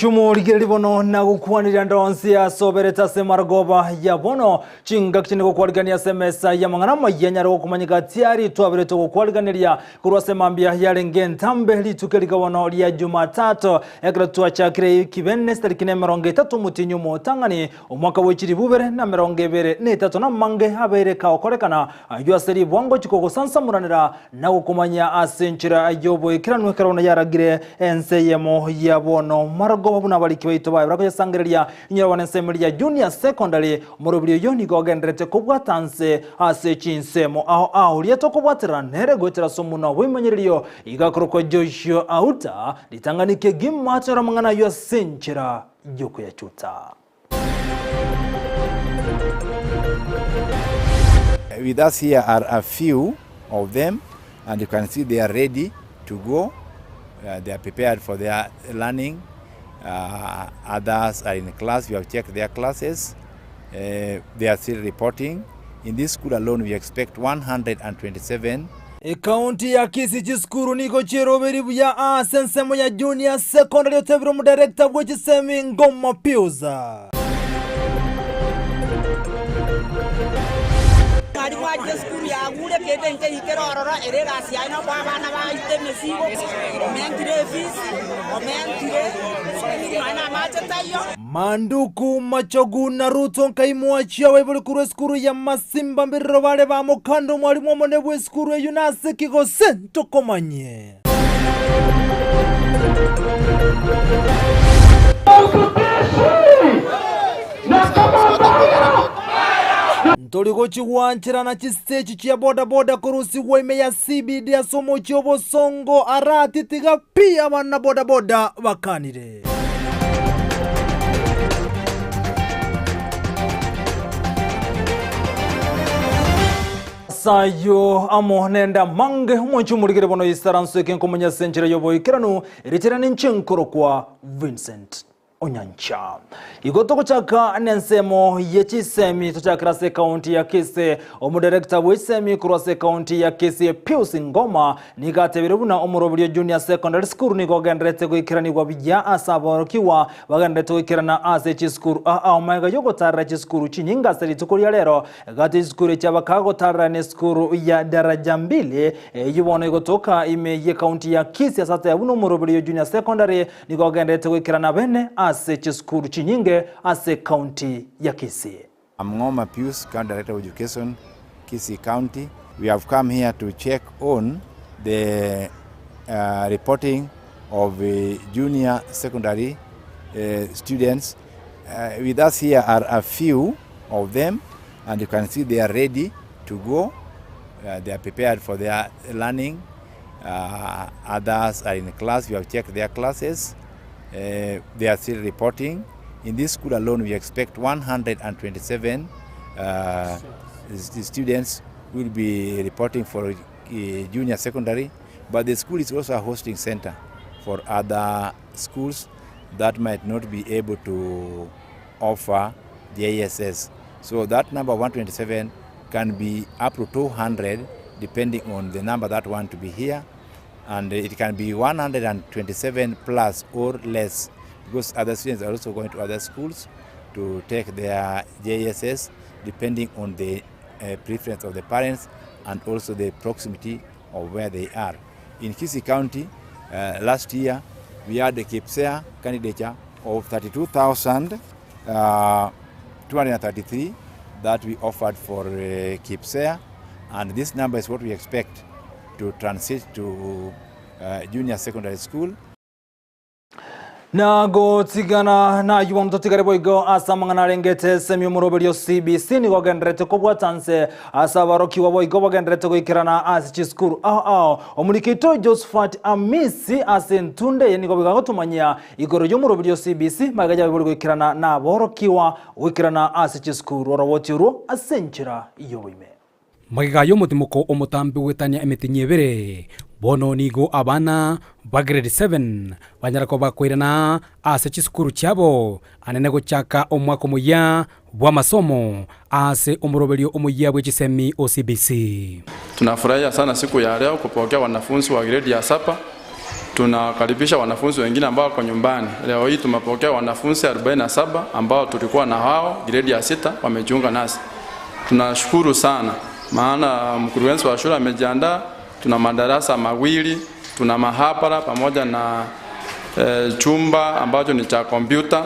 Mwishumu ligiri bono na gukwanira ndonsi ya sobereta semargoba ya bono chinga kichini gukwaligania semesa ya mangana mayenya ro kumanyika tiari twabereto gukwaligania kurwa semambia yarenge ntambe litukelika bono lya Jumatatu ekratwa chakire kibenne starikine 30 mutinyu motangani omwaka w'ekiri bubere na 23 na mange habere ka okorekana ayaseri bwango chikoko sansamuranira na gukumanya asenchira ayobo ikiranwe karona yaragire Ensa Eyemo ya bono Margo buna baliki baito bae brako yasangiria inyarwana nsemeria junior secondary murubiri yoni gogendrete kubwatanse ase chinsemo aho lieto kubwatira nere gwetera somuna wimenyerio igakoroko Joshua auta litanganike gimatera mangana yo senchera yoko ya chuta. With us here are a few of them, and you can see they are ready to go. They are prepared for their learning. Others are in class. We have checked their classes. They are still reporting. In this school alone, we expect 127. County ya Kisii chiskuru niko chiroberi ya sensemo ya junior secondary otebiro mu director bwe chisemi ngoma piuza. Manduku machogu na Ruto nkaimuachia webuli kuru skuru ya Masimba mbiriro bale ba mukando mwalimu omonebwe skuru yunase kigo sento komanye. Ntoligo chiwanchira na chisechi chia boda boda kurusi weme ya CBD ya somo chiobo songo arati tiga pia wana boda boda wakanire. Sayo amo nenda mange mwanchu muligire bono isaranso kenkomanya senchira yobo ikiranu iritirani nchenkoro kwa Vincent Onyancha. Igotoko chaka nensemo yechisemi tochakrase county ya Kisii omudirector w'isemi kurase county ya Kisii Pius Ngoma nigatebirubuna omurobiryo junior secondary school nigogendrete gwikirani gwa bijya asaborokiwa bagendrete gwikirana ase chiskuru omega yogotarra chiskuru chinyinga seri tukuria lero gati school cyabakagotarra ne school ya daraja 2 yibona igotoka ime ye county ya Kisii asate yabuno omurobiryo junior secondary nigogendrete gwikirana bene ase chiskuru chinyinge ase county ya Kisii. I'm Ngoma Pius, County Director of Education, Kisii County. We have come here to check on the reporting of junior secondary students. With us here are a few of them, and you can see they are ready to go. They are prepared for their learning. Others are in class. We have checked their classes. They are still reporting. In this school alone, we expect 127 students will be reporting for junior secondary, but the school is also a hosting center for other schools that might not be able to offer the ASS. So that number 127 can be up to 200 depending on the number that want to be here. And it can be 127 plus or less because other students are also going to other schools to take their JSS depending on the preference of the parents and also the proximity of where they are. In Kisii County, last year we had a Kisii candidature of 32,233 that we offered for Kisii, and this number is what we expect to transit to junior secondary school. Nago tigana na yuwa tigare boigo asamangana rengete semi muroberio CBC ni gogendrete kubwatanse asabaroki wa boigo gogendrete goikirana asichi school omulikito Josephat Amisi asentunde ni gobiga gotumanya igoro yo muroberio CBC magaja biburi goikirana na borokiwa goikirana asichi school orobotiro asenchira iyo wime magigayo mutimuko omutambi wetanya emetinyebere bono nigo abana ba grade 7 banyarako bakwirana ase chiskuru cyabo anene gochaka omwaka muya bwa masomo ase umuroberio omuya bwe chisemi OCBC. Tunafurahia sana siku ya leo kupokea wanafunzi wa grade ya 7 tunakaribisha wanafunzi wengine ambao wako nyumbani. Leo hii tumepokea wanafunzi 47 ambao tulikuwa na hao grade ya 6 wamejiunga nasi. Tunashukuru sana maana mkurugenzi wa shule amejiandaa. Tuna madarasa mawili, tuna mahabara pamoja na chumba ambacho ni cha kompyuta.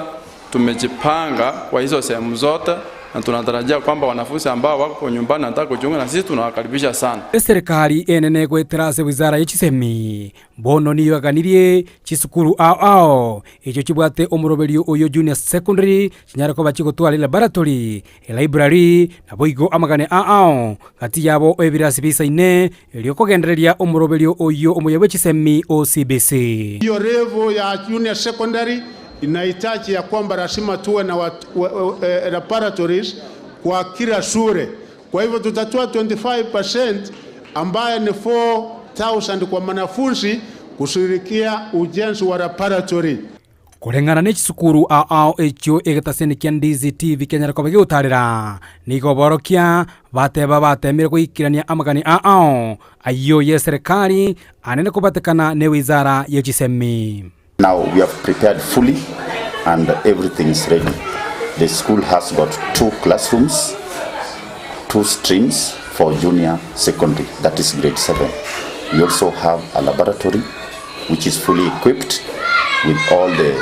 Tumejipanga kwa hizo sehemu zote na tunatarajia kwamba wanafunzi ambao wako nyumbani nataka kujiunga na sisi tunawakaribisha sana. Serikali enene gweterase wizara y'Chisemi bono niyo yaganirie chisukuru ao icho chibwate omuroberio uyo junior secondary chinyara ko bachigotwara laboratory library na boigo amagane ao kati yabo ebirasi bisaine elio kogendereria omuroberio uyo omuyawe Chisemi OCBC. Hiyo level ya junior secondary inahitaji ya kwamba lazima tuwe na laboratories kwa kila shule. Kwa hivyo tutatoa 25% ambaye ni 4,000 kwa wanafunzi kushirikia ujenzi wa laboratory. Kulengana n'ekisukuru ao ekyo egatasenikia Ndizi TV kenyara ko bagiutarira nigo borokia bateba batemere kuikirania amagani ao ayo ye serikali anene kubatekana ne wizara ya Chisemi. Now we have prepared fully and everything is ready. The school has got 2 classrooms, 2 streams for junior secondary, that is grade 7. We also have a laboratory which is fully equipped with all the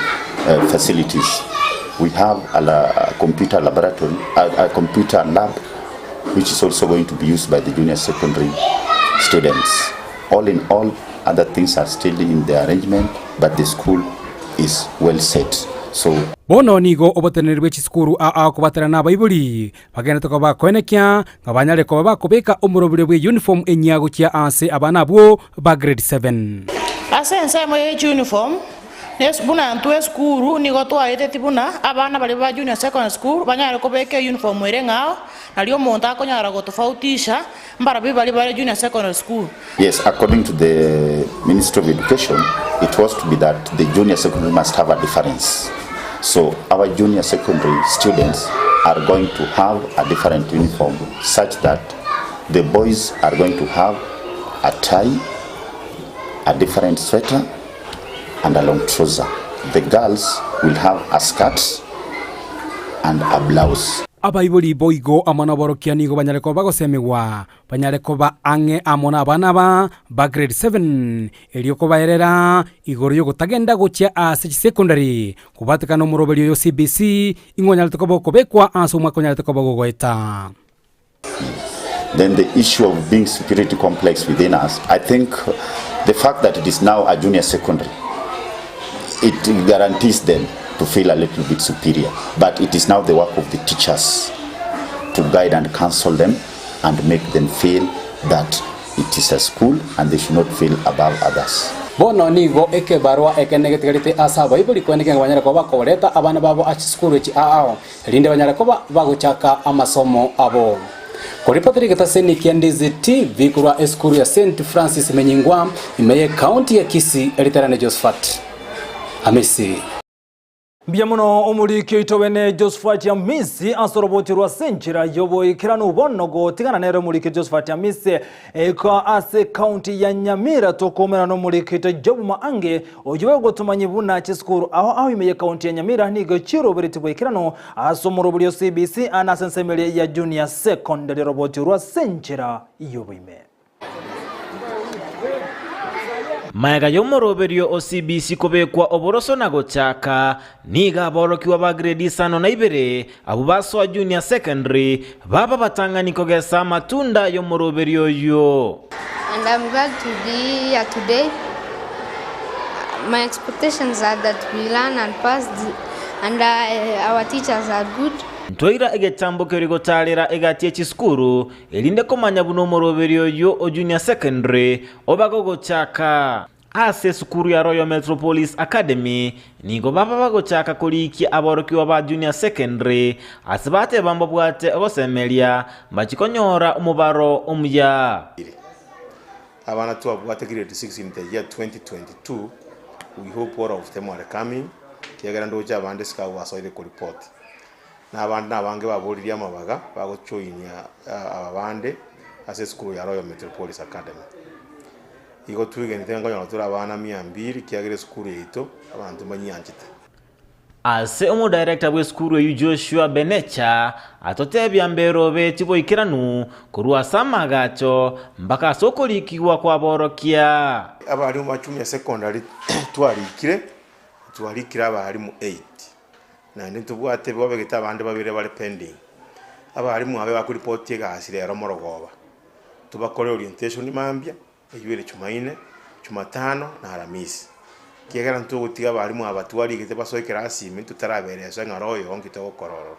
facilities. We have a computer laboratory, a computer lab which is also going to be used by the junior secondary students. All in all, other things are still in the arrangement, but the school is well set. So bono nigo obotenerwe chisukuru ao kubatera na baibuli bagenda to ba kwenekia ngabanyale ko bakobeka omurobire bwe uniform enyago kya ase abana bwo ba grade 7 ase Ensa mo uniform nes buna ntwe skuru nigo twaite tibuna abana bali ba junior secondary school banyale ko beke uniform ere ngao nalio monta konyara go tofautisha mbara bibali bali junior secondary school. Yes, according to the Ministry of Education, it was to be that the junior secondary must have a difference. So our junior secondary students are going to have a different uniform such that the boys are going to have a tie, a different sweater and a long trouser. The girls will have a skirt and a blouse. Abaibuli boigo amana borokia nigo banyale ko bagosemewa banyale ko ba ange amona abana ba grade 7 elio ko baerera igoro yo gutagenda gocha ase secondary kubatekana omuroberio yo CBC ingonyale to ko bekwa aso mwakonyale to ko bagogoeta. Then the issue of being security complex within us, I think the fact that it is now a junior secondary, it guarantees them to feel a little bit superior, but it is now the work of the teachers to guide and counsel them and make them feel that it is a school and they should not feel above others. Bono nigo eke barua eke negativity asa baibuli kweneke ngabanyara ko bakoleta abana babo a school echi ao linde banyara ko bagochaka amasomo abo. Kuripoteri gataseni kia Ndizi TV kurwa eskuru ya St. Francis Menyingwa imeye county ya Kisii eliterane Josephat Amesi. Biamuno omurikyo itobene Josephat Amisi ansorobotirwa senchira yobo ikirano ubonogo tigana nero murikyo Josephat Amisi eka ase county ya Nyamira tokomera no murikyo itojobu maange ojobe gotumanyi buna chiskuru aho imeye county ya Nyamira nigo chiro beritibwe ikirano asomoroburio CBC anasensemele ya junior secondary robotirwa senchira yobo ime. Maega yomoroberio OCBC kobekwa oboroso na gochaka niga borokiwa ba grade 5 na 2 abo baso junior secondary baba batangani kogesa matunda yomoroberio yo. And I'm glad to be here today. My expectations are that we learn and pass and our teachers are good. Ntoira egetambo kerigotalera egatie chiskuru elinde komanya buno moroberio yo o junior secondary obagogo chaka ase sukuru ya Royal Metropolis Academy nigo baba bagochaka koliki aborokiwa ba junior secondary asibate bambo bwate osemelia mbachikonyora umubaro umuya abana tu abwate grade 6 in the year 2022. We hope all of them are coming kiagera ndoja abande ska wasoide ko report n'abandi nabange baburiria amabaga bagochoinya abande ase school ya Royal Metropolis Academy. igo twigenete ngonyora tura abana 200 kiagire skuru yito abantu banyanjite. Ase umudirector bwe skuru yu Joshua Benecha atotebya mbero beti boikiranu kurwa samagacho mpaka sokolikiwa kwa borokia. Abarimu ba junior secondary twarikire abarimu 8 na ntubwate bobegeta abandi babire bari pending. Abarimu abe bakuripoti gasire yaro morogoba tubakore orientation mambya eyibere Jumaine, Jumatano na Alhamisi. Kiagera ntugutiga abarimu abatwari gite basoikera asimi tutarabereza ngaroyo ngito kororo.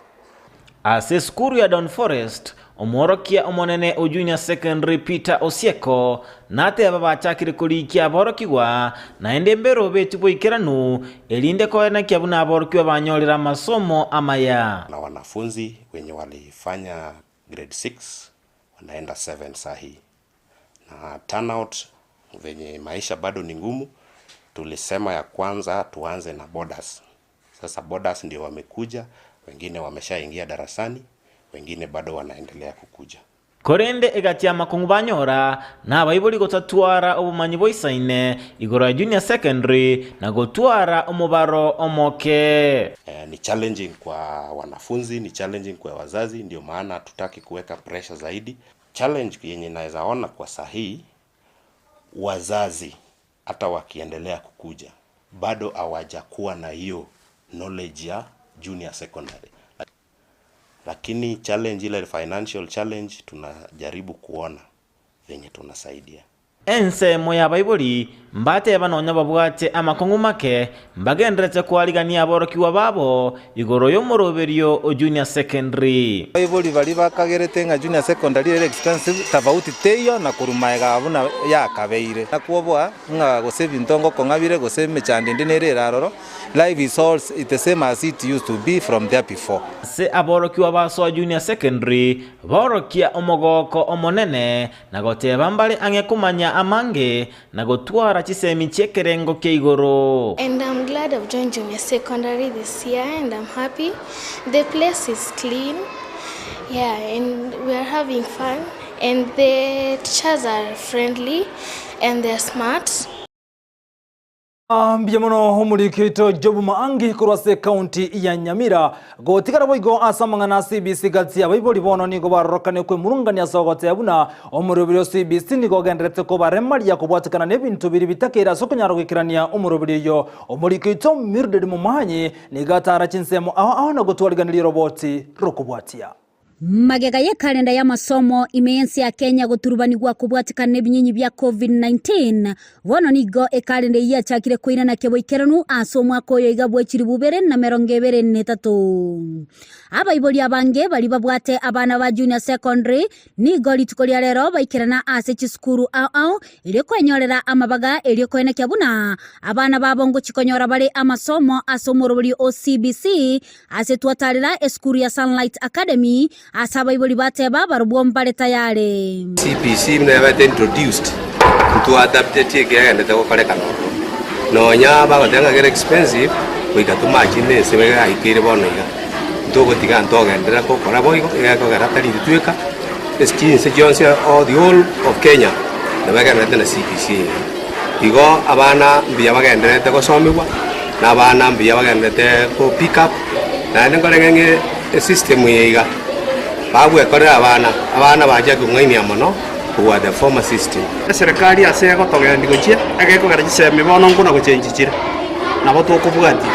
Ase skuru ya Don Forest omworokia omonene o junior secondary Peter Osieko nate babachakire kulikia borokiwa na ende mbero beti boikeranu elinde koena kiabuna aborokiwa banyolera masomo Amayia. Na wanafunzi wenye walifanya grade 6 wanaenda 7 sahi. Na turnout venye maisha bado ni ngumu, tulisema ya kwanza tuanze na borders. Sasa borders ndio wamekuja, wengine wameshaingia darasani, wengine bado wanaendelea kukuja. Korende egati ya makungu banyora na abayiboli gotatwara obumanyi boisaine igora junior secondary na gotwara omubaro omoke. Ni challenging kwa wanafunzi, ni challenging kwa wazazi, ndio maana tutaki kuweka pressure zaidi. Challenge yenye naweza ona kwa sahihi, wazazi hata wakiendelea kukuja bado hawajakuwa na hiyo knowledge ya junior secondary. Lakini challenge ile financial challenge tunajaribu kuona venye tunasaidia. Ensa moya bayiboli mbate banonya babwate amakongo make mbagendrete kwaligania aborokiwa babo igoro yo moroberio o junior secondary. Bayiboli bali bakagerete nga junior secondary ere expensive tofauti teyo na kurumaega abuna ya kabeire nakuobwa nga gosebe ntongo kongabire gosebe chandinde nere raroro. Life is all the same as it used to be from there before. Se aborokiwa baso junior secondary borokia omogoko omonene na goteba mbali angekumanya amange na gotwara chisemi chekerengo keigoro. And I'm glad I've joined junior secondary this year and I'm happy. The place is clean. Yeah, and we are having fun and the teachers are friendly and they're smart. Mbiamono homurikito jobu maangi kurwase county ya Nyamira gotikara boigo asamangana CBC gati abayiboli bono nigo barokane kwe murungania sogote abuna omurubiro CBC nigo gendrete ko baremari yakobwatikana nebintu biri bitakera sokonyaro gikirania omurubiro yo omurikito mirdedi mumanyi nigatara chinsemo aho na gotwaliganira roboti rokobwatia. Magega ya kalenda ya masomo imeensi ya Kenya guturubanigwa kubwatikana ebinyinyi bya COVID-19 wono nigo ekalenda ya chakire koina na keboikeranu asomwa koyo igabwechiri bubere na 23 abayiboli abange bali babwate abana ba junior secondary nigo litukolia lero baikirana ase chiskuru au ile kwenyorera amabaga ile koina kyabuna abana babongo chikonyora bali amasomo asomorobuli OCBC ase twatalira eskuru ya Sunlight Academy asaba iboli bateba barubombale tayale. CPC never introduced to adapt it again and the kale kano no nya ba ga get expensive we got to match in this we ga ikire bono iga ndogo tiga ndoga ndera ko kora boy ko ga ko ga tali tueka skin se Johnson all the whole of Kenya never ga na CPC igo abana mbiya bagende te ko somiwa na abana mbiya bagende te ko pick up na ngore ngenge system yiga babwe kore abana baje kungainia mono kuwa the former system. Serikali ase gotogera ndigochia ageko gara giseme bono nguna guchenjikira nabo tukubwati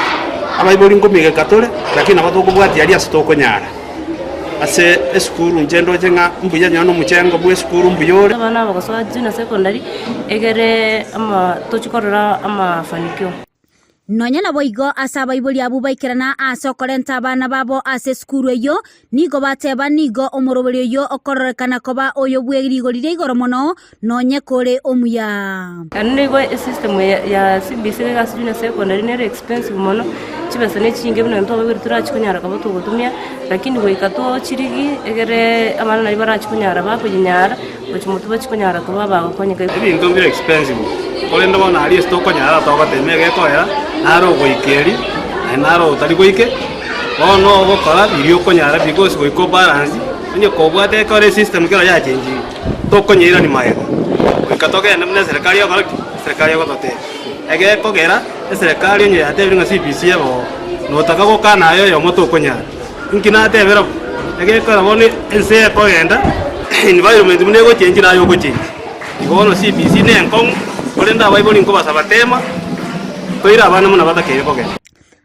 abayiboli ngomige katole lakini nabo tukubwati ali asitokonyara ase eskuru njendo jenga mbuya nyono muchengo bwe eskuru mbuyore abana bagosoa junior secondary egere ama tochikorora ama fanikyo. Nonya na boigo asaba iboli abubaikirana asokolenta abana babo ase skuru eyo nigo bateba nigo omorobelio yo okorrekana koba oyo bwegirigo lire igoro mono nonye kore omuya anigo system ya CBC ga junior secondary ne expensive mono chibese ne chinge bino nto babiri turachikunyara kabo tugutumia lakini goikato chirigi egere amana nari barachikunyara bakujinyara gochimutu bachikunyara kuba bagokonyeka ibintu bire expensive kolenda bona ali stokonyara togotemege koya naro goikeri naro tari goike ono gokora birio konyara because goiko balance nyo kobwate kore system kera ya change tokonyira ni maego ikatoke na serikali yako tote ege kogera serikali nye atebinga CPC abo no takako kana yo moto konya inkina atebera ege ko boni ense ko enda environment mune go change na yo go change igono CPC ne enkong kolenda Bible ngo basabatema koira abana muna batakere kogera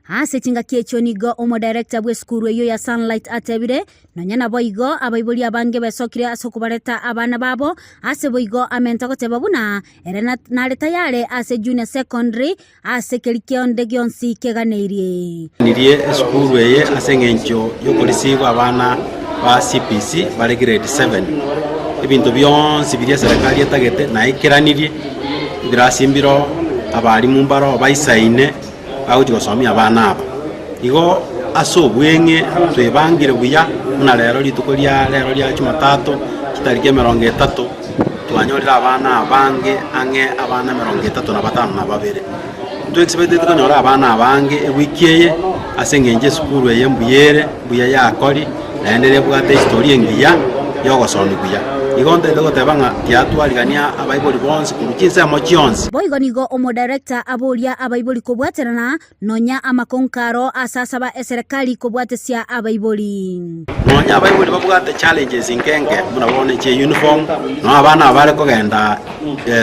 ase chingakie chonigo omo director bwe skuru eyo ya Sunlight atebire nonyana boigo abaibuli abange besokire asokubareta abana babo ase boigo amenta goteba buna erena nareta yare ase junior secondary ase kelikionde gionsi keganeirie nirie skuru eye ase ngencho yokorisigo abana ba CPC bari grade 7 ebintu byonsi biria serikali etagete na ikiranirie birasimbiro abarimu mbaro baisaine bagusomia abana aba igo asobwenge twebangire buya muna rero lituko lya rero lya Jumatatu kitarike 30 twanyorera abana abange ange abana 35 na babere tu expected konyora abana abange ewikiye asengenje skuru eye mbuyere buya yakori naendelea bwate historia ngiya yogosomi buya igonde ndego tebanga yatwarigania abaiboli bonse kurukinza mochionse boigo nigo omo director aboria abaiboli kobwaterana nonya amakonkaro asasaba eserikali kobwatesia abaiboli nonya abaiboli babwate challenges ingenge munabone che uniform no abana abale kogenda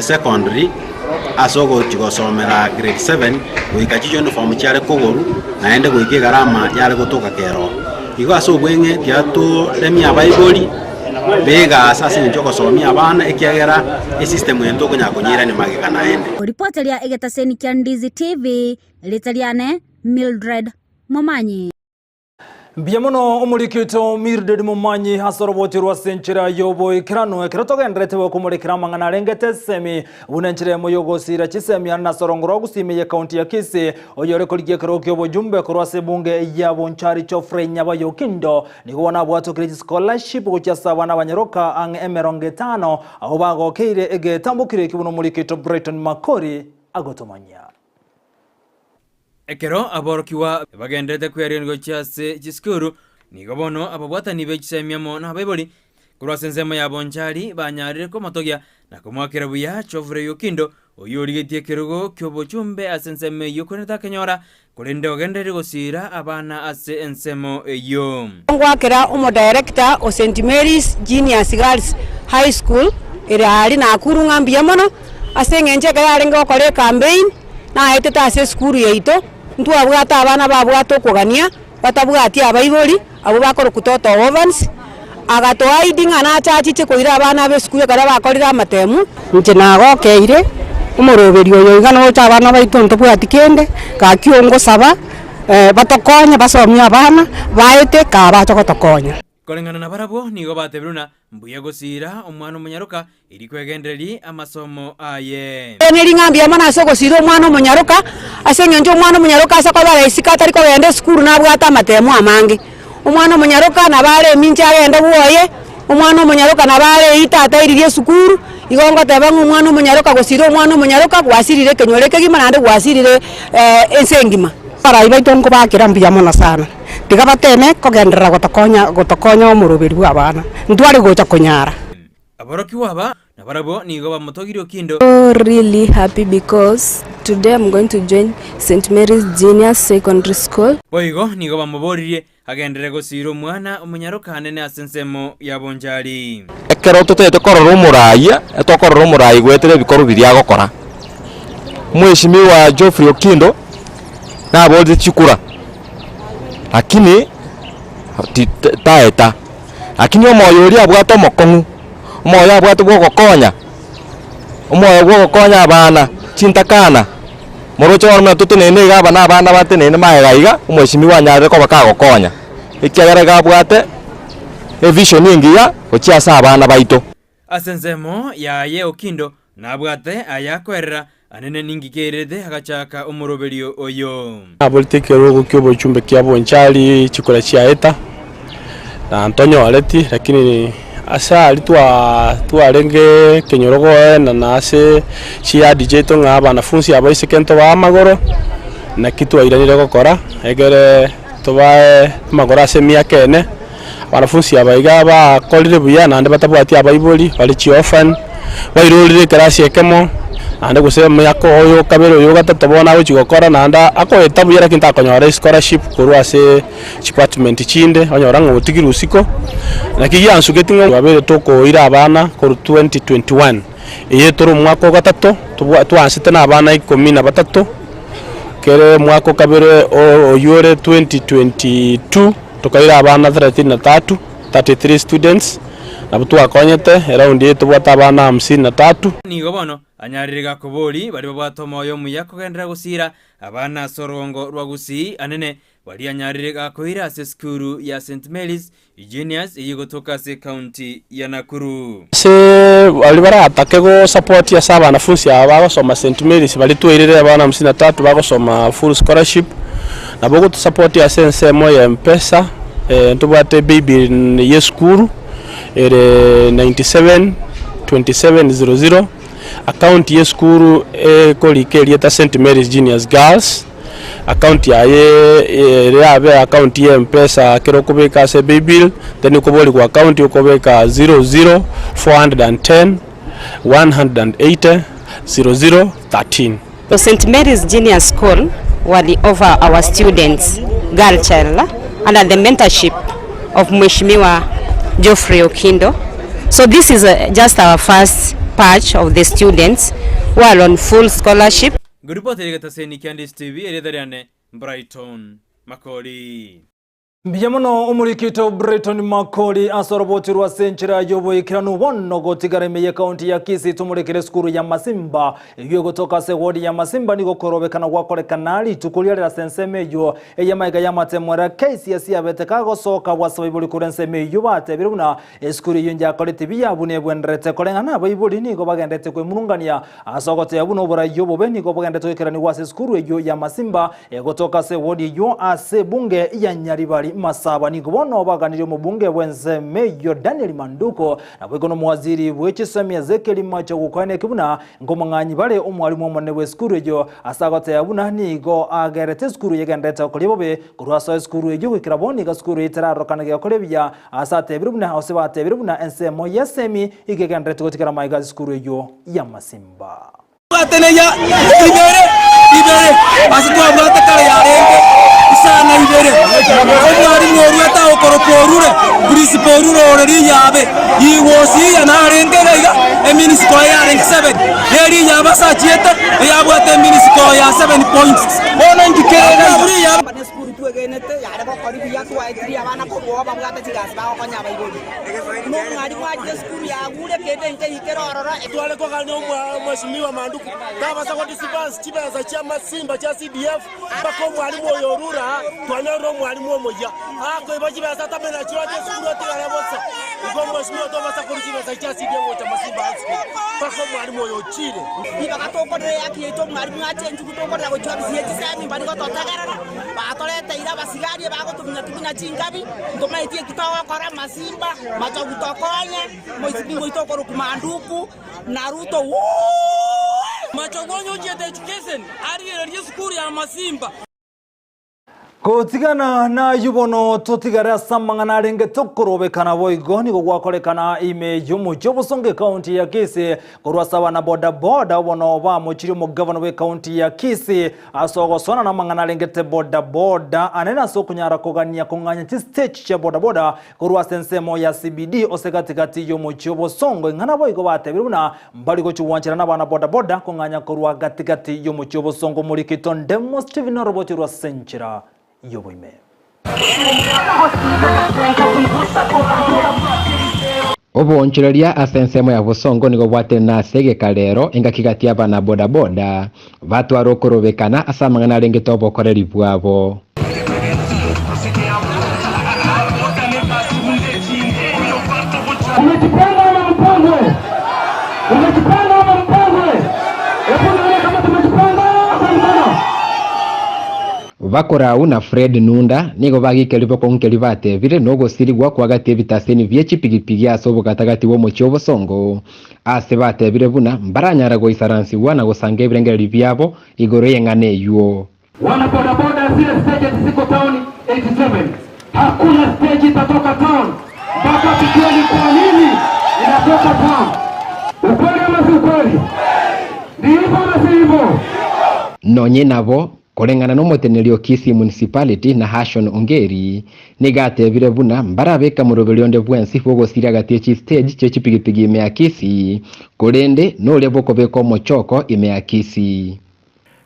secondary asogo chigosomera grade 7 wikachi uniform cyare kogoru naende gwike garama yale gotoka kero igo asobwenge tyatu lemia abaiboli bega sasa njoko somia abana ekiagera system yento kunyakonyira ni magika naende reporter ya egetaseni kya Ndizi TV litaliane Mildred Momanyi Biamono umurikito Mildred Momanyi hasorobotirwa senchira yobo ikirano kiratogendrete kumurikira mangana rengete semi unenchire moyogosira chisemi na sorongoro gusimiye county ya Kisii oyore koligie kirokyo bojumbe kurwase bunge ya bonchari chofrenya bayokindo nigona bwato credit scholarship guchasa bana banyeroka ang emerongetano aho bagokire ege tambukire kibuno murikito Brighton Makori agotomanya ekero aborokiwa bagendete kwerengo cyase giskuru nigobono ababwatani bechisemiamo na Bible kurasenzema ya bonchari banyarire ko matogya na kumwakira buya chovre yokindo oyorigetie kerugo kyobo chumbe asenseme yokoneta kenyora kulende ogendere gosira abana ase ensemo eyo ngwakira umo director o St Mary's Junior Girls High School irali na kuru ngambia mono asengenje kayari ngokore campaign na eteta ase skuru yeito ntu abwata abana babwato kugania batabwati abaiboli abo bakoro kutoto ovens agato aiding ana chachiche koira abana be skuru kara bakorira amatemu nje nagokeire umuroberi oyo igano cha abana baito ntobwati kende ka kiongo saba batokonya basomya abana baete ka batokotokonya kolengana na barabo nigo batebruna mbuya gosira omwana omunyaruka iri kwegendereri amasomo aye neri ngambia mana soko siro omwana omunyaruka asengenje omwana omunyaruka asakoba isika atari ko yende skuru nabwata amatemu amange omwana omunyaruka nabare minja agenda buoye omwana omunyaruka nabare itata iririe skuru igongo tebanga omwana omunyaruka gosira omwana omunyaruka gwasirire kenyoreke gima nande gwasirire ensengima para ibaito ngo bakira mbia mona sana tigabatene kogendera gotokonya omuroberi bwa abana ntwari gocha kunyara aboroki waba na barabo nigo bamutogiro kindo really happy because today I'm going to join St Mary's Junior Secondary School boigo nigo bamuboririe agendere gosira omwana omunyaruka hanene asensemo yabonjari ekero tutete korora omuraya etokorora omurayi gwetere bikoro biria gokora mweshimi wa Geoffrey Okindo na bodi chikura lakini taeta lakini omoyo uri abwato mokongu omoyo abwato gokonya omoyo gokonya abana chintakana morocho warme tutunene gaba na abana batenene maegaiga omweshimi wanyarire ko bakagokonya ikiagera gabwate vision ingiya ochiasa abana baito asenzemo yaye Okindo nabwate ayakwerera anene ningikerede agachaka umuroberio oyo aboliteke kyobo chumbe kya bonchali chikora chiaeta na Antonio Aleti lakini asa alitwa kenyorogo na ase chia DJ to ngaba nafunsi abo isekento ba magoro na kitu airanire gukora egere tobae magoro ase miakene wanafunsi abaiga ba kolire buya na ande batabwati abaiboli bali chiofan wairulire class Eyemo ande gusema yako oyo kabero yo gatatu bona uchigokora nanda akoeta buyera kinta konyora scholarship kurwa ase department chinde onyora ngotigiri usiko nakigi ansugetinga babere toko ira abana ko 2021 iye toro mwako gatatu twansite na abana 13 kere mwako kabere oyore 2022 tokaira abana 33 students nabutu akonyete around yetu bwata abana 53 nigo bono anyaririga kuburi bari babwatoma oyo muya kugendera gusira abana sorongo rwa Gusii anene bari anyaririga kuira ase skuru ya St Mary's Juniors iyigotoka se county ya Nakuru se bali baratake go support ya saba wanafunzi abagosoma St Mary's bali tuirire abana 53 bagosoma full scholarship na bogo tu support ya Ensa moya mpesa ntubate baby ye skuru ere 972700 account ye skuru kolikeli eta St Mary's Juniors Girls account ya ye abe account ye mpesa kero kubeka se bill then kuboli kwa account yokobeka 00410 180 0013. So St Mary's Junior School wali offer our students girl child under the mentorship of Mheshimiwa Geoffrey Okindo. So this is just our first batch of the students who are on full scholarship. Guripoti gataseni Candice TV eredariane Brighton Makori. Biyamuno umurikito Brighton Makori asorobotirwa senchira yoboyekirano bono gotigaremeye county ya Kisii tumurekere skuru ya Masimba iyo gotoka se wodi ya Masimba niko korobekana gwakorekanali tukuliarira sensemeyo eyamaiga yamatemwera KCSE abeteka gosoka wasabibuli kurensemeyo batebiruna skuru yonja kolete biyabune bwenrete kolengana bayibuli niko bagendete kwe murungania asogote yabuno bora yobo beniko bagendete kirani wase skuru iyo ya Masimba gotoka se wodi yo ase bunge ya Nyaribari Masaba ni kubono baganire mu bunge wenze meyo Daniel Manduko na bwegono mwaziri bwekisemi Ezekiel Macho gukwane kibuna ngomwanyi bale umwalimu omone we skuru ejo asagate yabuna nigo agerete skuru yegendeta okolibobe kurwaso skuru ejo kwikiraboni ga skuru itararo kanage okolebya asate birubuna osebate birubuna ensemo yesemi igegendete gotikara maiga skuru ejo ya Masimba ateneya ibere asitwa bwate kale yarenge sana ibere omwari mworueta okoroporure principalure oreri yabe yiwosi yanarengega eministo ya 7 heri yaba sachieta yabwate ministo ya 7 points bona ndikere buri yaba skuru tuegenete yare ko kori biya tu aitri abana ko boba bwate chigas ba ko nyaba ibodi no ngari mwaje skuru ya gure kede nke ikero orora twale ko kanyo mheshimiwa Manduku kaba sa ko disibas chibeza cha Masimba cha CDF bako mwalimu oyorura twanero mwalimu omoya ako ibajibeza tamena chiwaje skuru atigara bosa iko mheshimiwa to basa ko chibeza cha CDF cha Masimba bako mwalimu oyochire ibaka to ko re akieto mwalimu achenju to ko ra ko chobisi yetsami bani ko totagarara batolete ira basigari bako tumina chingabi ngoma itie kitawa kora Masimba macho gutokonya moito ko Manduku Naruto macho gonyo jete education ari skuru ya Masimba Kotigana na yubono totigara samangana renge tokorobekana boigo niko gwakorekana ime yomu jobosonge county ya Kisii kurwasaba na boda boda bono ba muchiri mu governor we county ya Kisii asogosona na mangana renge te boda boda anena sokunyara kogania konganya ti stage cha boda boda kurwasensemo ya CBD osegatigati yomu jobosongo ngana boigo batebiruna mbali go chuwanchira na bana boda boda konganya kurwa gatigati yomu jobosongo muri kiton demo Steven roboti rwa senchira yoboime obonchereria asensemo ya busongo nigo bwate na sege kalero engakigati abana boda boda batwaro korobekana asamangana renge tobokoreri bwabo bakora una Fred Nunda nigo bagikelipo konkelibate vile nogo sirigwa kwa gati bitaseni vyechipigipigi asobo katagati wo mocho bosongo ase bate vile buna mbaranyara go isaransi wana go sange birengeri byabo igoro yengane yuo wana boda boda zile stage ziko town 87 hakuna stage itatoka town mpaka tukioni kwa nini inatoka town ukweli nonye nabo kurengana no mutenerio Kisii municipality na Hashon Ongeri nigatebire buna mbarabeka muroberi onde bwensi bwogosira gatie stage cyo chipigipigi ime Kisii kurende no leboko beko mochoko ime Kisii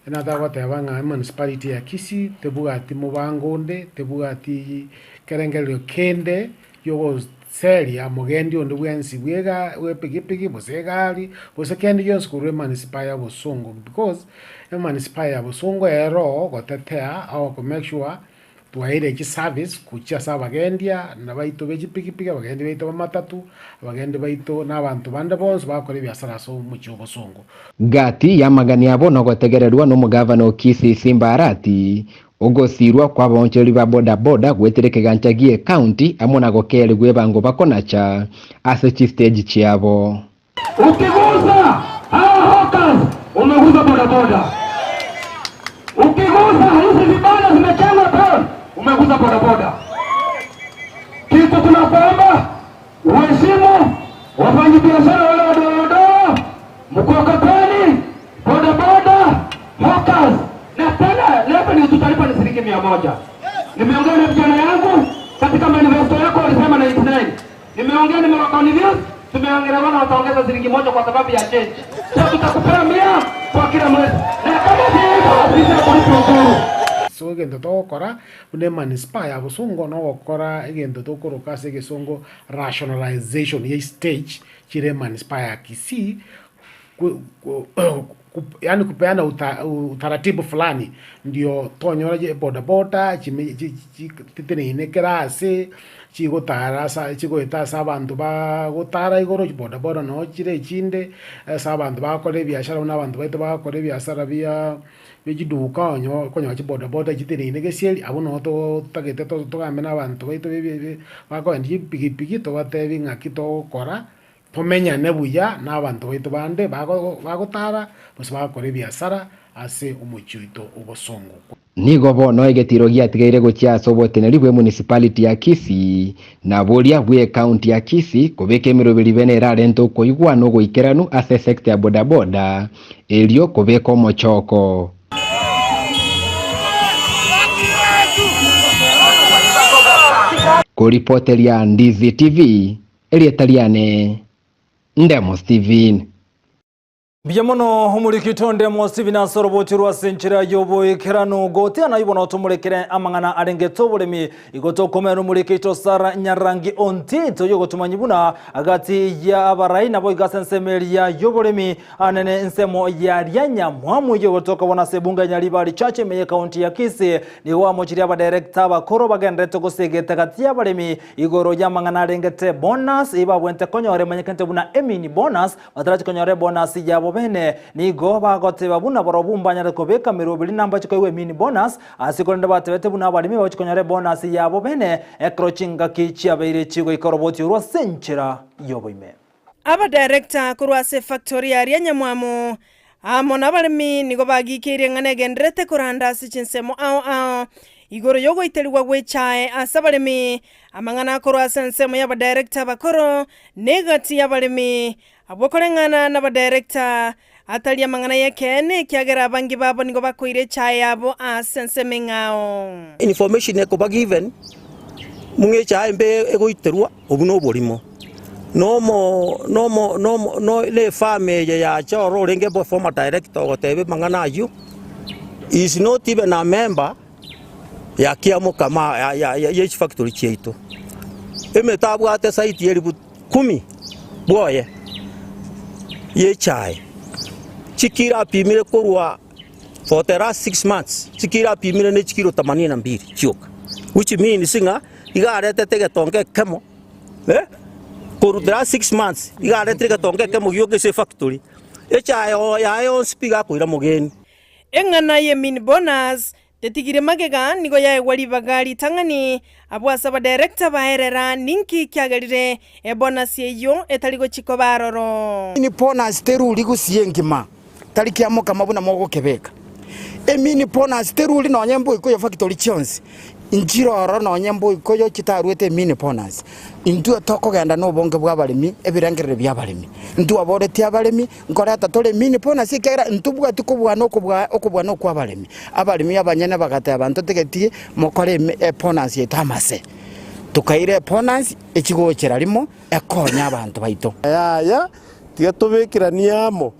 na dago tebanga municipality ya Kisii tebugati mubangonde tebugati kerengerio kende yogo seri ya mugendi onde bwensi bwega wepigipigi bosegari bosekendi yonse kuru municipality ya Busongo because municipality ya Busongo ero gotetea au ko make sure tuwaire ki service kucha sabagendia na baito bejipigipigi abagendi baito matatu abagendi baito n'abantu bande bose bakora byasara so mu Busongo gati yamagani abo no gotegererwa no mugavana Kisii Simbarati ogosirwa kwa boncheri ba boda boda gwetereke ganchagie county amona gokere gwebango bakonacha ase stage chiabo. Ukigusa hawkers umegusa boda boda. Ukigusa hizi vibanda zimechangwa pale umegusa boda boda. Kitu tunakuomba uheshimu wafanyabiashara wale wadogo, mkokoteni, boda boda, hawkers. Na tena leo ni tutalipa ni shilingi 100. Nimeongea na vijana yangu katika manifesto yako walisema 99. Nimeongea na Mawakoni News, tumeongea wana wataongeza shilingi 1 kwa sababu ya change. Sasa tutakupea 100 kwa kila mwezi. Na kama hivyo kulipa ushuru. So igendo tokora une municipal ya Busongo no gukora igendo tokoro kase gisongo rationalization ya stage kire municipal ya Kisii yani kupeana utaratibu fulani ndio tonyoraje boda boda titene inekera ase chigotara sa chigoita sabantu ba gotara igoro boda boda no chire chinde sabantu bakore biashara n'abantu baito bakore biashara bya bijiduka onyo konyo boda boda chitene inegesieli abo no to tagete to gamena abantu baito bako ndi pigipigi to batebi ngakito kora pomenya nebuya n'abantu baito bande bagotara bose bakore biashara ase umuchuito ubosongo nigo no egetiro giatigeire gochia soboteneri bwe municipality ya Kisii na boria bwe county ya Kisii kobeke miroberi bene rarento koigwa no goikeranu ase sector ya boda boda elio kobeko mochoko Kuripoteria Ndizi TV Elietaliane Ndemo Steven Biamono humurikitonde mo Steven Sorobotirwa senchira yobo ikerano gote anayibona otumulekere amangana arengeto buremi igoto komero murikito Sara Nyarangi ontito yogotumanyibuna agati ya abarai nabo igasensemeria yoboremi anene nsemo ya ryanya mwamu yogotoka wana sebunga nyalibari chache meye county ya Kisii ni wa mochiri aba director bakoro bagendete gosegeta gati ya baremi igoro yamangana arengete bonus iba bwente konyore manyekente buna emini bonus batarati konyore bonus yabo bene nigo bagote babuna borobumba nyare kobeka mirobiri namba chikoiwe mini bonus asikonde batebete buna barimi bachikonyare bonus yabo bene ekrochinga kichi abeire chigo ikoroboti urwa senchira yoboime aba director kurwase factory ya Nyamwamo amona barimi nigo bagikire ngane gendrete kuranda sichinsemo ao igoro yogo itelwa gwechae asabarimi amangana kurwase nsemo ya ba director bakoro negati ya barimi abokorengana na ba director atalia mangana yekene kiagera bangi babo nigo bakoire chae yabo asensemengao information eko bagiven munge chae mbe ego iterwa obuno borimo no le fame ya choro renge bo former director gotebe mangana ayu is not even a member ya kiamo kama ya factory cheito emetabu ate site yeri 10 boye ye chai chikira pimire korwa for the last 6 months chikira pimire ne chikiro 82 chioka which means singa igarete tege tonge kemo for the last 6 months igarete tege tonge kemo yoke se factory e chai ya yo spiga koira mogeni engana ye min bonus tetigire magega nigo ya wali bagari tangani abwasa ba director baherera ninki kyagarire e bonus yeyo etaligo chiko baroro ni bonus teruli gusiengima taliki amoka mabuna mogo kebeka mini bonus teruli no nyembo iko ya factory chance injiroro no nyambo ikoyo kitarwete mini bonus intu tokogenda no bonge bwa barimi ebirangirire bya barimi ntu aboreti abarimi ngoreta tole mini bonus ikera ntu bwa tukubwa no kwa barimi abarimi abanyene bagate abantu tegetie mokore bonus yetamase tukaire bonus ekigochera limo ekonya abantu baito yaya tiga tubikiraniamo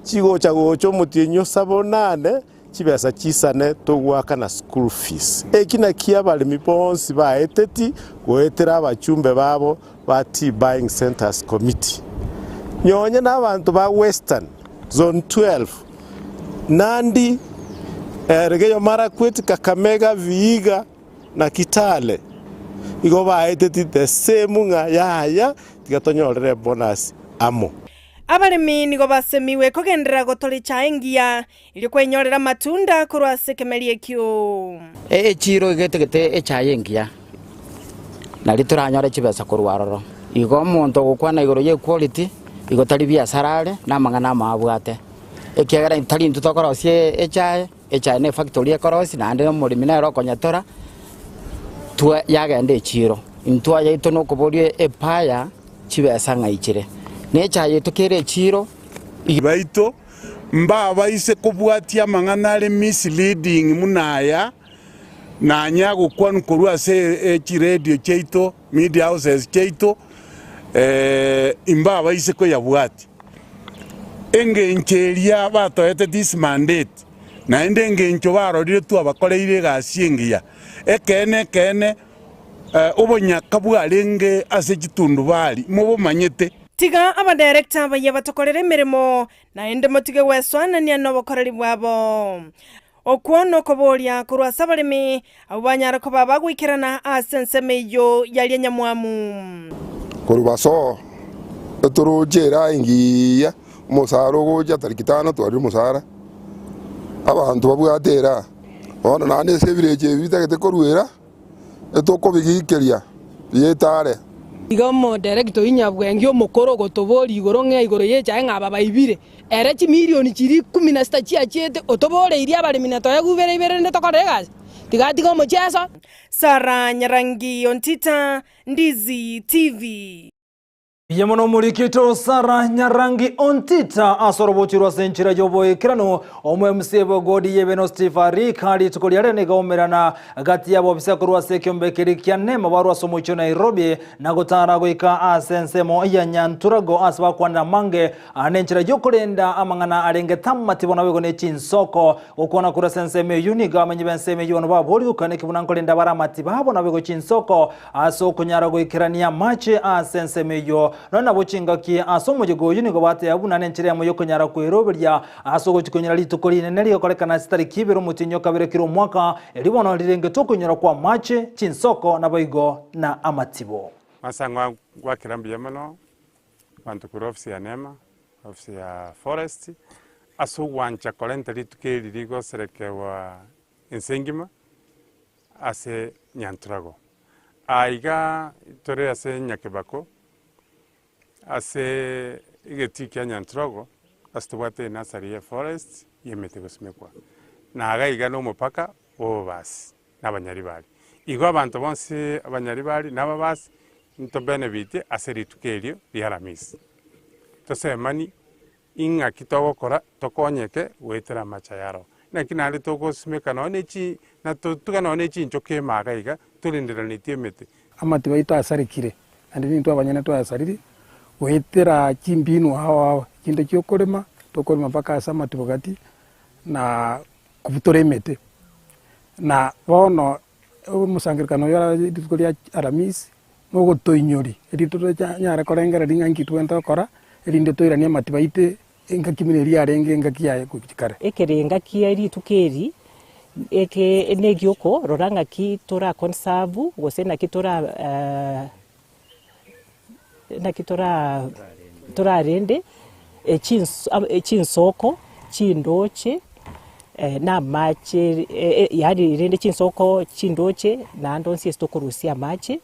chigocha gocho mutinyo sabonane chibesa chisane tugwaka na school fees ekina kia barimi bonsi baeteti goetera abachumbe babo ba tea buying centers committee nyonye n'abantu ba Western zone 12 Nandi Regeyo Marakwet Kakamega Vihiga na Kitale igo baeteti the same nga yaya tigatonyorere bonus amo abarimi nigo basemiwe kugendera gotoli chaengia ili kwenyorera matunda kurwa sekemerie kyo chiro igetegete echayengia nali turanyora chibesa kurwaroro igo muntu gukwana igoro ye quality igo tari biasarare na mangana mabwate ekegera intali ntutokorosie echaye ne factory ekorosi na ande murimi na rokonyatora tu yagende chiro intwa yaito no kuborie epaya chibesa ngaichire necha yetu kere chiro ibaito mba baise kubwatia mangana misleading munaya na nyago kwanu kurwa se radio cheito media houses cheito imba baise ko yabwati enge ncheria batoete this mandate na ende ncho barorire tu abakoreire gasingia ekene ubonyaka bwarenge ase kitundu bali mubo manyete tiga aba director baye batokorere mirimo na ende motige weswanania no bokoreri bwabo okwono koboria kurwa sabarimi abanyara ko babagwikirana asensemeyo yali nyamwamu kurubaso turujera ingiya musaro goja tarikitano twari musara abantu babwatera ona nane sebireje bitagete korwera etoko bigikeria yetare igamo director inyabwenge omukoro gotobori igoro nge igoro yecha ngaba baibire ere chi milioni chiri 16 chiachete otobore iria barimi na toya gubere ibere netokorega tigati gomo cheso Sara Nyarangi Ontita Ndizi TV Yemono murikito Sara Nyarangi Ontita asorobochirwa senchira yoboekirano omwe msebo godi yebeno Stefari kali tukoliare negaomerana gati yabo bisakurwa sekyombe kia nema barwa somocho Nairobi na gotara goika asensemo ya nyanturago asba kwanda mange anenchira yokorenda amangana arenge tamati bona wego ne chinsoko okona kura senseme uniga amanyibenseme yono babori ukane kibunankolenda baramati babo na wego chinsoko aso kunyara goikirania mache asenseme yo nona bochinga ki asomoje go unigo bate abuna nenchire mu yokonyara kweroberya asogo chikonyara litukoline neli okolekana stari kibero mutinyo kabere kiro mwaka elibono lirenge tokonyara kwa mache chinsoko na boigo na amatibo masangwa gwa kirambiye mano bantu ku ofisi ya nema ofisi ya forest aso wancha kolente litukeli ligo serekewa ensengima ase nyanturago aiga tore ase nyakebako ase igeti ya nyanturago astubate nasari ya forest yemete gusmekwa na agaiga no mupaka obasi n'abanyaribali igo abantu bonse abanyaribali n'ababasi nto benefit ase litukelio liaramisi tosemani inga kitogokora tokonyeke wetera machayaro na kinali togosmeka none chi na tugana none chi nchoke magaiga tulindiranitie mete amati baita asarikire andi nintu abanyana to asariri wetera chimbinu hawa kinde cyokorema tokorema paka asama tibogati na kubutoremete na bono musangirikano yara ditukolia aramisi nogo toinyori edito nyara korengera dinganki twenta kora elinde toirania matibaite enga kimineria arenge enga kiaye kukikare ekerenga kiari tukeri eke enegioko roranga ki tora conserve gosena kitora na kitora tora rende chinsoko chindoche na mache yari rende chinsoko chindoche na ndonsi stokorusia mache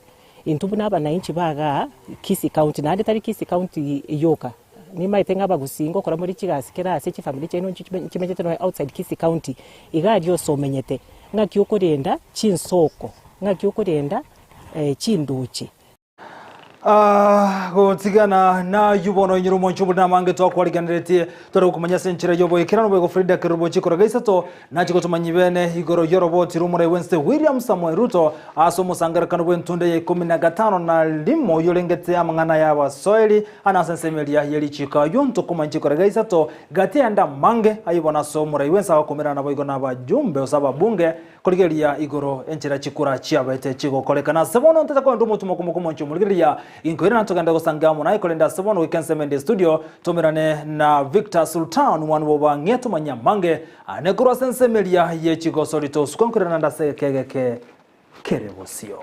intubu naba na inchi baga Kisii County na tari Kisii County yoka ni maitenga bagusingo kora muri kigasikera ase chi family cheno chimejete no outside Kisii County igadio somenyete ngaki okorenda chinsoko ng'akyukurenda chinduchi gutigana na yubono nyiro moncho buna mange to kwaliganirete toro kumanya senchira yobo ikirano bego Frida Kirubo chikora gaisato na chiko tumanyibene igoro yoroboti rumure Wednesday William Samuel Ruto aso musangara kanu bwentunde ye 15 na limo yolengete amangana ya Waswahili anasensemelia yeli chika yonto kumanchikora gaisato gati anda mange ayibona so murai wensa wakomera na boigo na bajumbe osaba bunge koligelia igoro enchira chikura chiabete chiko kolekana sebono ntata kwa ndumo tumokumo moncho muligelia inkwira natoganda gusangamo na ikolenda sebono weekend semende studio tomirane na Victor Sultan wanwo bangeto manyamange anekura sensemelia ye chiko solito skonkurana ndase kegeke kerebosio.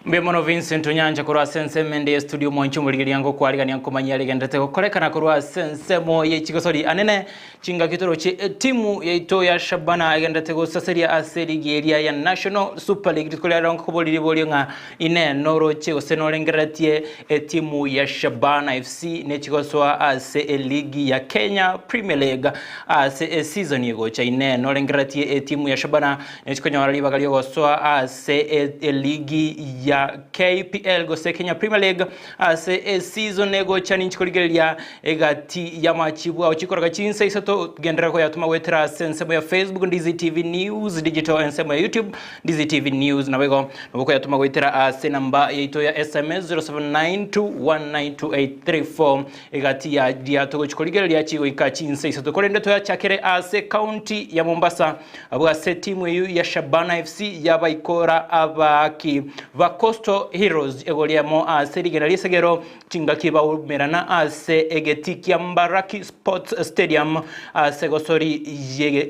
Bemono Vincent Onyanja kurwa sense mende studio mwanchumu ligiliango kwaliga nyanko manyali gendete kolekana kurwa sense mo ye chikosori anene chinga kitoro che timu ye ito ya Shabana gendete go saseria aseri geria ya National Super League tikola ronko boliri bolinga ine noro che osenolengratie timu ya Shabana FC ne chikoswa ase ligi ya Kenya Premier League ase season yego cha ine nolengratie timu ya Shabana ne chikonya liba galio swa ase ligi ya KPL Gusii Kenya Premier League ase season nego chani nchikoligelia egati ya machibu au chikora gachinsa isato gendera ko yatuma wetera sensemo ya Facebook Ndizi TV News digital ensemo ya YouTube Ndizi TV News na wego noboko yatuma wetera ase namba yaito ya SMS 0792192834 egati ya dia to chikoligelia chigo ikachinsa isato kolende to ya chakere ase county ya Mombasa abo ase timu ya Shabana FC yabaikora abaki Coastal Heroes egoliamo ase ligenali segero chinga kiba umerana ase egetikia Mbaraki Sports Stadium ase gosori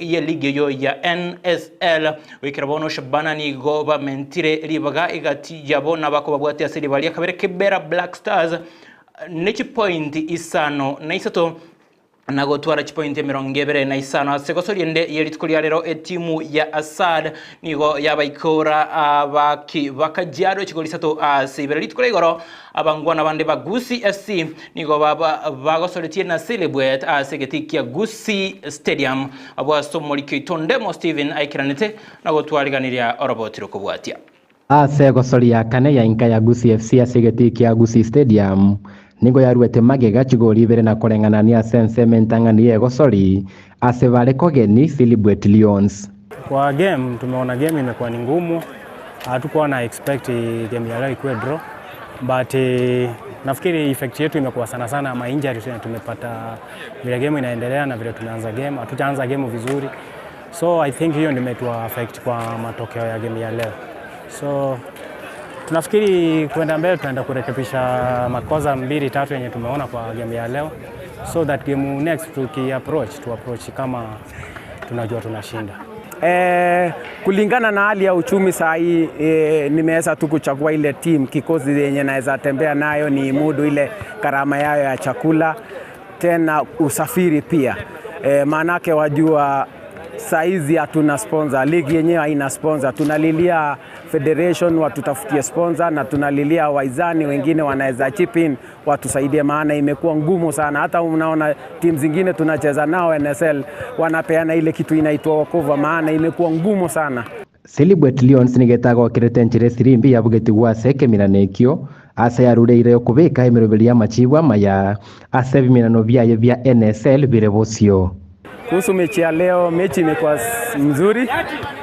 ye ligi yo ya NSL wikirabono Shabana ni governmentire libaga egati yabona bako babwati ase libali akabere kebera Black Stars nechi point isano na isato nago twara chipoint ya mirongebere na isano segosori ende yelitkulia lero timu ya Asad nigo yabaikora abaki bakajaro chigolisato asibere litkule igoro abangwana bande ba Gusii FC nigo bagosori na celebrate asegetikia Gusii Stadium abo somoliki tondemo Steven aikiranete nago twariganiria orobotiro kubwatia asegosori ya kane ya inka ya Gusii FC asegetikia Gusii Stadium nigo yaruete magega chigori ibere na korenganania sense mentangani egosori asevale kogeni celebrate Lions. Kwa game tumeona game imekuwa ni ngumu, hatukuwa na expect game ya leo ikuwe draw, but nafikiri effect yetu imekuwa sana ma injury tumepata vile game inaendelea na vile tumeanza game, hatujaanza game vizuri, so I think hiyo ndio imetu affect kwa matokeo ya game ya leo. So tunafikiri kwenda mbele tunaenda kurekebisha makosa 2-3 yenye tumeona kwa game ya leo, so that game next approach kama tunajua tunashinda. Kulingana na hali ya uchumi saa hii nimeweza tu kuchagua ile team kikosi yenye naweza tembea nayo ni mudu ile karama yao ya chakula tena usafiri pia. Maanake wajua saizi hatuna sponsor, ligi yenyewe haina sponsor, tunalilia federation watutafutie sponsor na tunalilia waizani wengine wanaweza chip in watusaidie, maana imekuwa ngumu sana. Hata unaona timu zingine tunacheza nao NSL wanapeana ile kitu inaitwa walkover, maana imekuwa ngumu sana. Celebrate Lions nigetago kiretenchire sirimbi yabugeti gwaseke miranekio asa yarureire kubika imiroberia machigwa maya asa bimirano byaye bya NSL birebosio. Kuhusu mechi ya leo, mechi imekuwa mzuri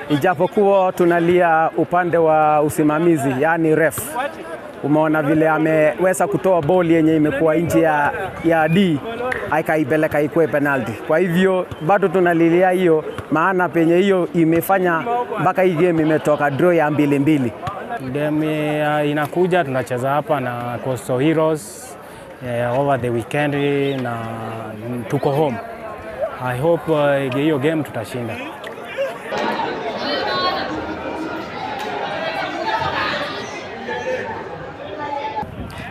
ijapokuwa tunalia upande wa usimamizi, yani ref. Umeona vile ameweza kutoa boli yenye imekuwa nje ya D akaipeleka ikuwe penalty. Kwa hivyo bado tunalilia hiyo, maana penye hiyo imefanya mpaka hii game imetoka draw ya 2-2. Game inakuja tunacheza hapa na Coastal Heroes over the weekend na tuko home. I hope hiyo game tutashinda.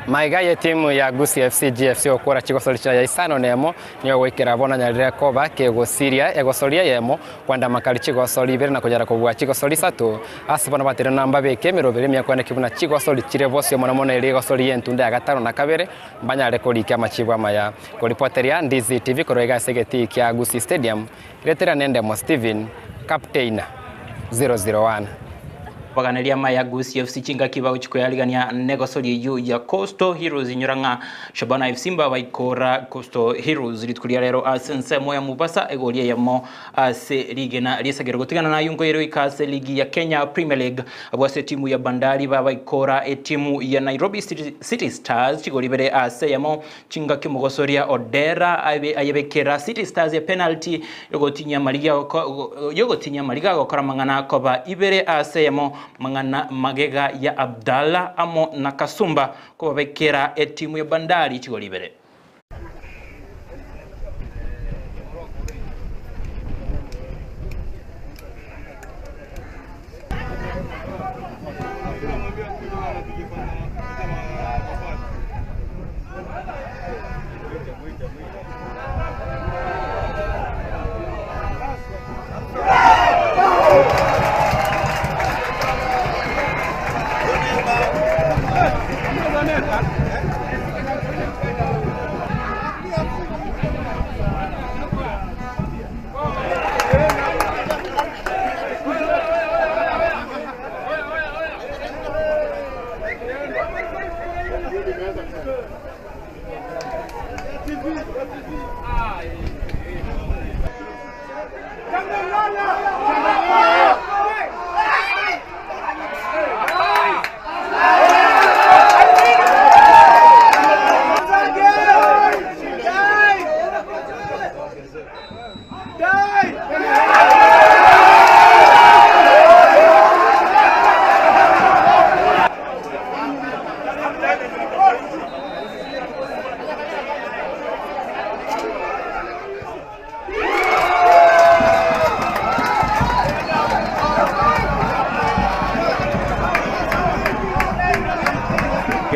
Maiga ya timu ya Gusii FC GFC okora chigosori cha isano nemo niyo gwikira bona nyarire koba ke Gusiria egosoria Eyemo kwanda makali chigosori ibere na kujara kubwa chigosori satu asibona batire namba beke mirobere myakwana kibuna chigosori chirebosio mona mona ile gosori yentunda ya gatano na kabere mbanyare kolika machibwa maya koripoteria Ndizi TV korega segeti kya Gusii Stadium retera nende mo Steven captain 001 Paganeria maya Gusii FC chinga kiba uchikoyaligania negosori yu ya Coastal Heroes inyuranga Shabana FC mba baikora Coastal Heroes litkulia rero Ensa moya Mombasa egolia Eyemo se ligue na lisagero gotigana na yungo yero ikase ligi ya Kenya Premier League abwase timu ya Bandari baikora timu ya Nairobi City Stars chigolibere Eyemo chinga kimogosoria Odera ayebekera City Stars ya penalty yogotinya maliga gokora mangana koba ibere Eyemo mangana magega ya Abdalla amo na Kasumba ko bekera timu ya Bandari chigolibere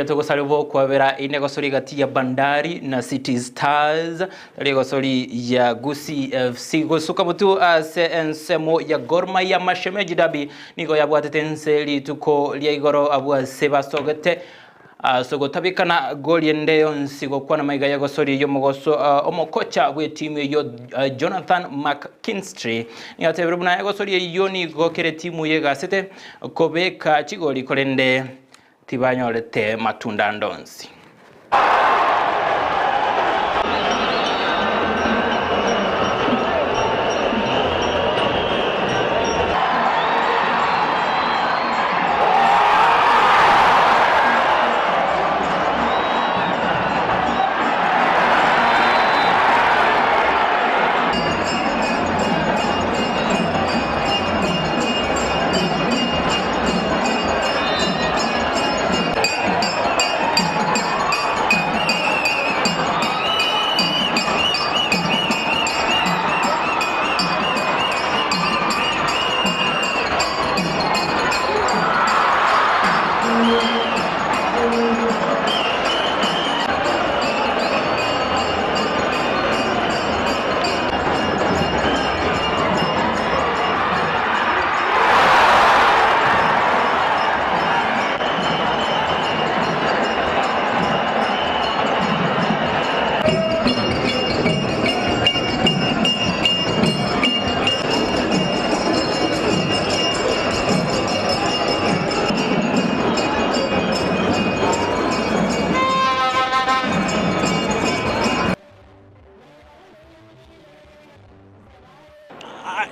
Tugosalivo kwabera inegosori gati ya Bandari na City Stars legosori ya Gusii FC gosuka mutu ase ensemo ya Gor Mahia mashemeji dabi nigo yabwatetenseli tuko liaigoro abwa sebasogete sogotabikana goliende yonsigo kwana maiga ya gosori yo mogoso omokocha we timu yo Jonathan McKinstry ni atebuna ya gosori yo ni gokere timu ye gasete kobeka chigoli kolende tibanyorete matunda ndonsi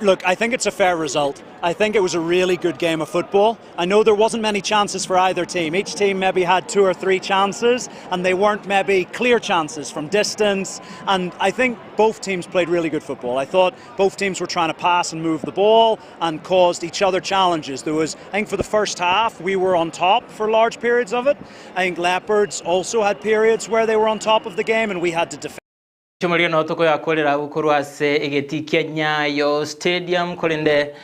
Look, I think it's a fair result. I think it was a really good game of football. I know there wasn't many chances for either team. Each team maybe had 2 or 3 chances, and they weren't maybe clear chances from distance. And I think both teams played really good football. I thought both teams were trying to pass and move the ball and caused each other challenges. There was, I think for the first half, we were on top for large periods of it. I think Leopards also had periods where they were on top of the game and we had to defend. Chumari no toko ya kolera ukurwase egeti Kenya yo stadium kolende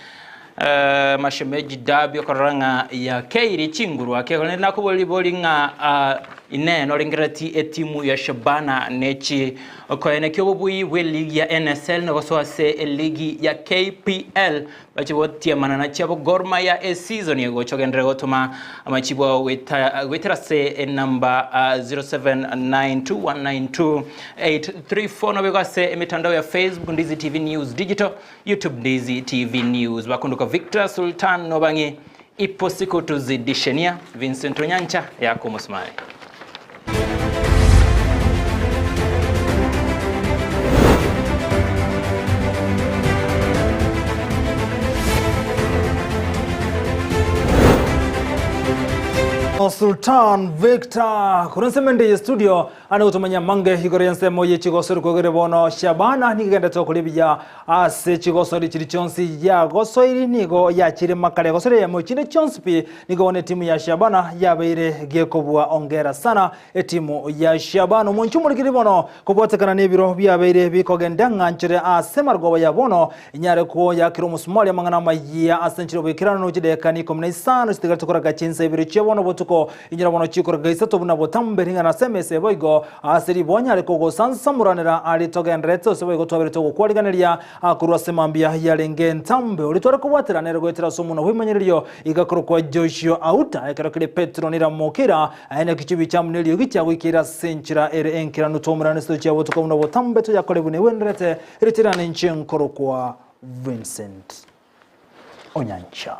mashemeji dabi okoranga ya Keiri chinguru ake kolende nakuboli boli nga ine no ringrati etimu ya Shabana nechi okoene kyobubui we ligi ya NSL no gosoase ligi ya KPL bachibotia manana chabo Gor Mahia e season yego chogendre gotuma amachibo weterase number 0792192834 no begase emitandao ya Facebook Ndizi TV News Digital, YouTube Ndizi TV News. Bakunduka Victor Sultan Nobangi ipo siku tuzidishenia. Vincent Onyancha yako Musmai. Sultan Victor kuransemende studio ana utumanya mange higorense moye chigosori kogere bono Shabana nigenda to kulibya ase chigosori chiri chonsi ya gosoiri nigo ya chiri makale gosori ya mochine chonspi nigo one timu ya Shabana yabeire gekobwa ongera sana timu ya Shabana munchumu ligiri bono kobotekana nebiro byabeire bikogenda nganchire ase margoba ya bono inyare ko ya kiromusmali mangana mayiya asenchiro bikirano no chidekani komnaisano stigato koraga chinse ibiro chebono botuko inyira bono chikora gaisa tobuna botamberinga na semese boigo asiri bonya ariko go sansamuranira ali togendreto se boigo twabere to kwaliganiria akurwa semambia yalenge ntambe ulitore kubwatira nero gwetira somuno hwimanyiriyo igakoro kwa Joshua Auta ekero kile Petro nira mokira aina kichibi chamneliyo gicha wikira senchira ere enkira nutomurane so cha botuko muno botambe to yakole bune wendrete ritirane nchenkoro kwa Vincent Onyancha.